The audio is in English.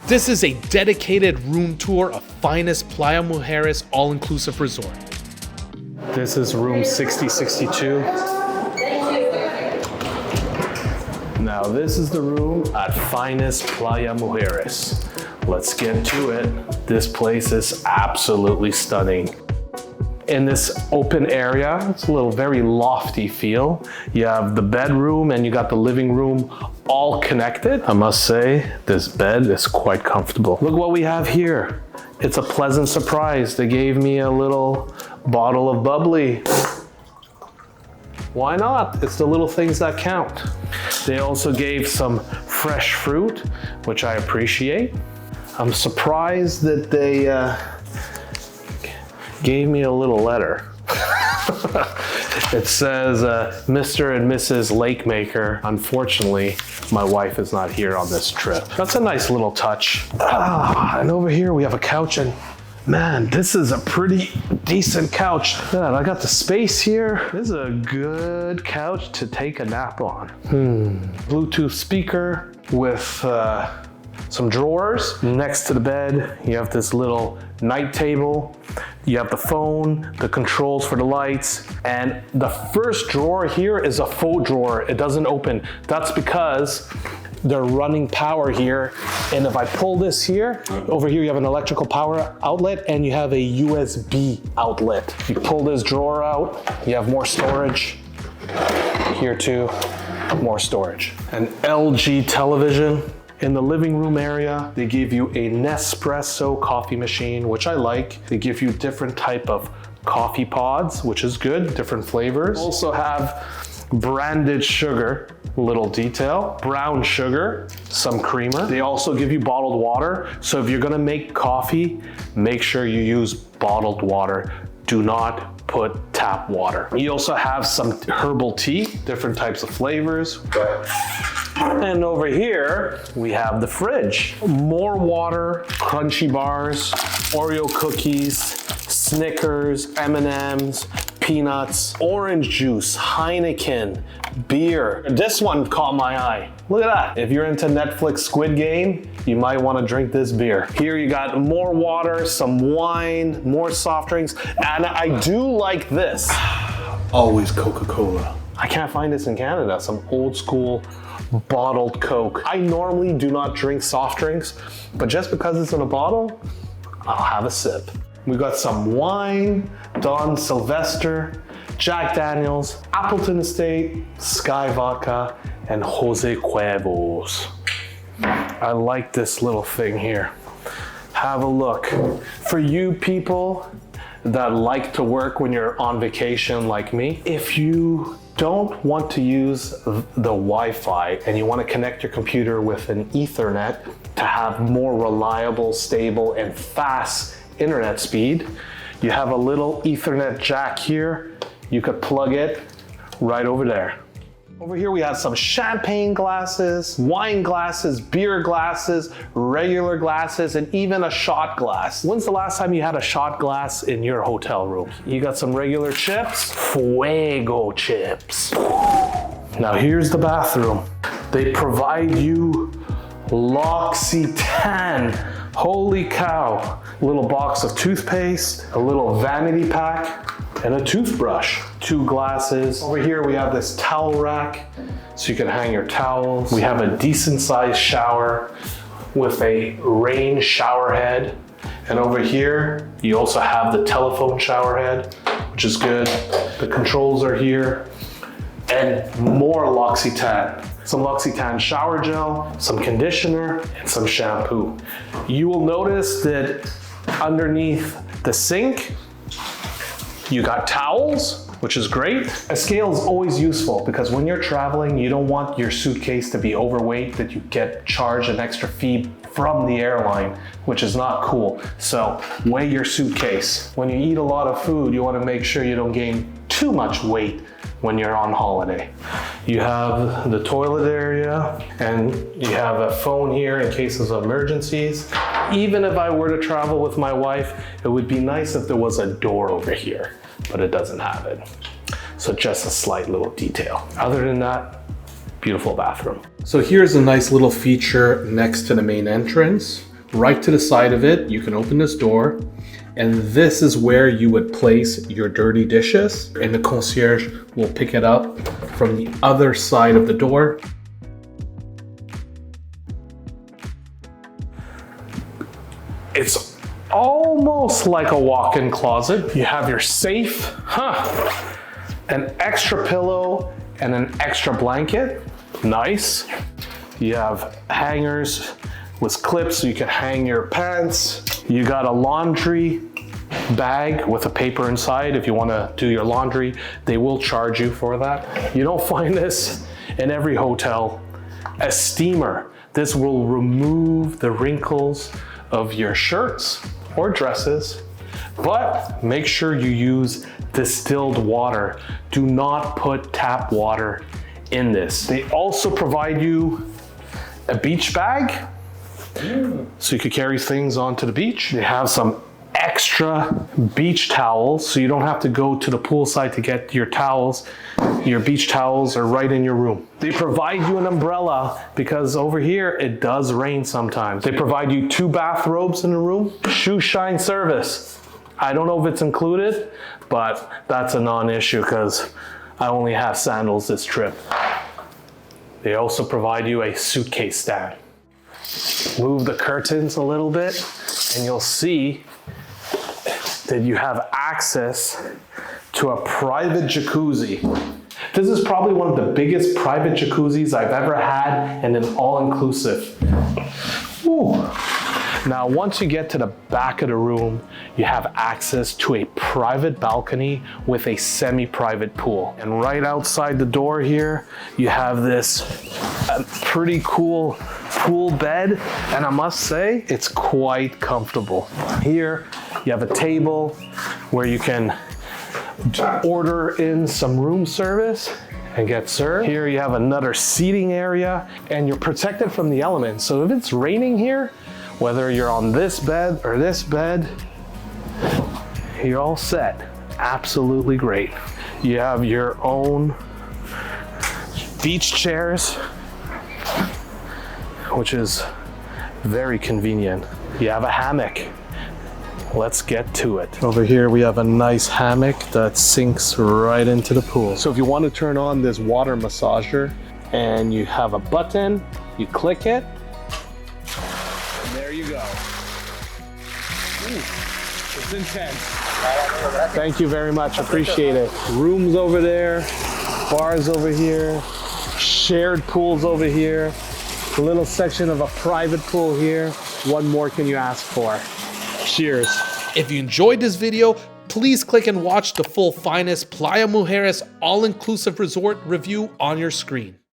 This is a dedicated room tour of Finest Playa Mujeres all-inclusive resort. This is room 6062. Now this is the room at Finest Playa Mujeres. Let's get to it. This place is absolutely stunning. In this open area, it's a little very lofty feel. You have the bedroom and you got the living room all connected. I must say, this bed is quite comfortable. Look what we have here. It's a pleasant surprise. They gave me a little bottle of bubbly. Why not? It's the little things that count. They also gave some fresh fruit, which I appreciate. I'm surprised that they gave me a little letter. It says, Mr. and Mrs. Lakemaker. Unfortunately, my wife is not here on this trip. That's a nice little touch. And over here we have a couch, and man, this is a pretty decent couch. Look at that, I got the space here. This is a good couch to take a nap on. Bluetooth speaker with some drawers. Next to the bed, you have this little night table. You have the phone, the controls for the lights, and the first drawer here is a faux drawer. It doesn't open. That's because they're running power here. And if I pull this here, over here you have an electrical power outlet and you have a USB outlet. You pull this drawer out, you have more storage. Here too, more storage. An LG television. In the living room area, they give you a Nespresso coffee machine, which I like. They give you different type of coffee pods, which is good, different flavors. Also have branded sugar, little detail, brown sugar, some creamer. They also give you bottled water. So if you're gonna make coffee, make sure you use bottled water. Do not put tap water. You also have some herbal tea, different types of flavors. And over here, we have the fridge. More water, crunchy bars, Oreo cookies, Snickers, M&Ms, peanuts, orange juice, Heineken, beer. This one caught my eye. Look at that. If you're into Netflix Squid Game, you might want to drink this beer. Here you got more water, some wine, more soft drinks, and I do like this. Always Coca-Cola. I can't find this in Canada, some old school bottled Coke. I normally do not drink soft drinks, but just because it's in a bottle, I'll have a sip. We got some wine, Don Sylvester, Jack Daniels, Appleton Estate, Sky Vodka, and Jose Cuervo's. I like this little thing here. Have a look. For you people that like to work when you're on vacation like me, if you don't want to use the Wi-Fi and you want to connect your computer with an Ethernet to have more reliable, stable, and fast internet speed, you have a little Ethernet jack here. You could plug it right over there. Over here we have some champagne glasses, wine glasses, beer glasses, regular glasses, and even a shot glass. When's the last time you had a shot glass in your hotel room? You got some regular chips, Fuego chips. Now here's the bathroom. They provide you L'Occitane. Holy cow. A little box of toothpaste, a little vanity pack, and a toothbrush. 2 glasses. Over here we have this towel rack so you can hang your towels. We have a decent sized shower with a rain shower head. And over here you also have the telephone shower head, which is good. The controls are here. And more L'Occitane. Some L'Occitane shower gel, some conditioner, and some shampoo. You will notice that underneath the sink, you got towels, which is great. A scale is always useful because when you're traveling, you don't want your suitcase to be overweight, that you get charged an extra fee from the airline, which is not cool. So weigh your suitcase. When you eat a lot of food, you want to make sure you don't gain too much weight when you're on holiday. You have the toilet area and you have a phone here in cases of emergencies. Even if I were to travel with my wife, it would be nice if there was a door over here, but it doesn't have it. So just a slight little detail. Other than that, beautiful bathroom. So here's a nice little feature next to the main entrance. right to the side of it, you can open this door, and this is where you would place your dirty dishes, and the concierge will pick it up from the other side of the door. It's almost like a walk-in closet. You have your safe, an extra pillow and an extra blanket. Nice. You have hangers with clips so you can hang your pants. You got a laundry bag with a paper inside if you want to do your laundry. They will charge you for that. You don't find this in every hotel. A steamer. This will remove the wrinkles of your shirts or dresses, but make sure you use distilled water. Do not put tap water in this. They also provide you a beach bag, so you could carry things onto the beach. They have some extra beach towels, so you don't have to go to the poolside to get your towels. Your beach towels are right in your room. They provide you an umbrella because over here it does rain sometimes. They provide you 2 bathrobes in the room. Shoe shine service. I don't know if it's included, but that's a non-issue because I only have sandals this trip. They also provide you a suitcase stand. Move the curtains a little bit and you'll see that you have access to a private jacuzzi. This is probably one of the biggest private jacuzzis I've ever had, and an all-inclusive. Now, once you get to the back of the room, you have access to a private balcony with a semi-private pool. And right outside the door here, you have this pretty cool pool bed, and I must say, it's quite comfortable. Here, you have a table where you can order in some room service and get served. Here you have another seating area, and you're protected from the elements. So if it's raining here, whether you're on this bed or this bed, you're all set. Absolutely great. You have your own beach chairs, which is very convenient. You have a hammock. Let's get to it. Over here we have a nice hammock that sinks right into the pool. So if you want to turn on this water massager, and you have a button, you click it, and there you go. Ooh, it's intense. Thank you very much, appreciate it. Rooms over there, bars over here, shared pools over here, a little section of a private pool here. What more can you ask for? Cheers. If you enjoyed this video, please click and watch the full Finest Playa Mujeres all-inclusive resort review on your screen.